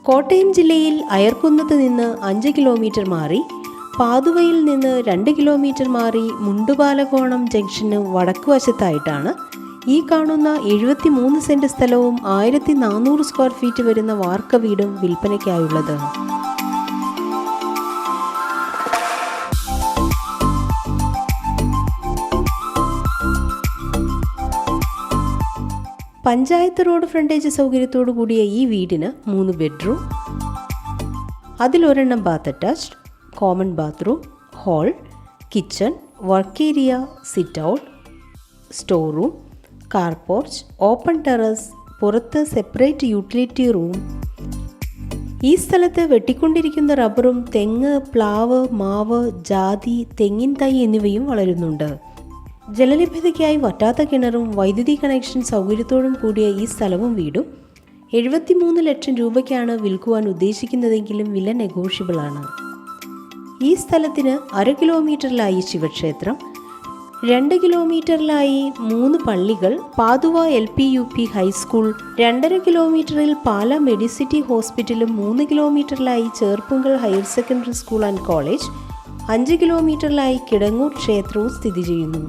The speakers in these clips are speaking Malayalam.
കോട്ടയം ജില്ലയിൽ അയർക്കുന്നത്ത് നിന്ന് 5 കിലോമീറ്റർ മാറി, പാതുവയിൽ നിന്ന് 2 കിലോമീറ്റർ മാറി മുണ്ടുപാലകോണം ജംഗ്ഷന് വടക്കുവശത്തായിട്ടാണ് ഈ കാണുന്ന 73 സെൻറ് സ്ഥലവും 1400 സ്ക്വയർ ഫീറ്റ് വരുന്ന വാർക്ക വീടും വിൽപ്പനയ്ക്കായുള്ളത്. പഞ്ചായത്ത് റോഡ് ഫ്രണ്ടേജ് സൗകര്യത്തോടു കൂടിയ ഈ വീടിന് 3 ബെഡ്റൂം, അതിലൊരെണ്ണം bath attached, common bathroom, hall, kitchen, work area, sit out, store room, car porch, open terrace, പുറത്ത് സെപ്പറേറ്റ് യൂട്ടിലിറ്റി റൂം. ഈ സ്ഥലത്ത് വെട്ടിക്കൊണ്ടിരിക്കുന്ന റബ്ബറും തെങ്ങ്, പ്ലാവ്, മാവ്, ജാതി, തെങ്ങിൻ തൈ എന്നിവയും വളരുന്നുണ്ട്. ജലലഭ്യതയ്ക്കായി വറ്റാത്ത കിണറും വൈദ്യുതി കണക്ഷൻ സൗകര്യത്തോടും കൂടിയ ഈ സ്ഥലവും വീടും 73 ലക്ഷം രൂപയ്ക്കാണ് വിൽക്കുവാൻ ഉദ്ദേശിക്കുന്നതെങ്കിലും വില നെഗോഷ്യബിളാണ്. ഈ സ്ഥലത്തിന് 1/2 കിലോമീറ്ററിലായി ശിവക്ഷേത്രം, 2 കിലോമീറ്ററിലായി 3 പള്ളികൾ, പാതുവ LP-UP ഹൈസ്കൂൾ, 2.5 കിലോമീറ്ററിൽ പാല മെഡിസിറ്റി ഹോസ്പിറ്റലും, 3 കിലോമീറ്ററിലായി Cherpunkal higher secondary school and college, 5 കിലോമീറ്ററിലായി കിടങ്ങൂർ ക്ഷേത്രവും സ്ഥിതി ചെയ്യുന്നു.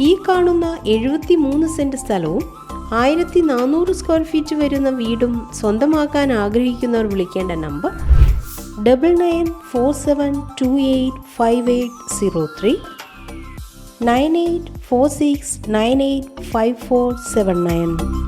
ഈ കാണുന്ന 73 സെൻറ് സ്ഥലവും 1400 സ്ക്വയർ ഫീറ്റ് വരുന്ന വീടും സ്വന്തമാക്കാൻ ആഗ്രഹിക്കുന്നവർ വിളിക്കേണ്ട നമ്പർ 9947285803, 9846985479.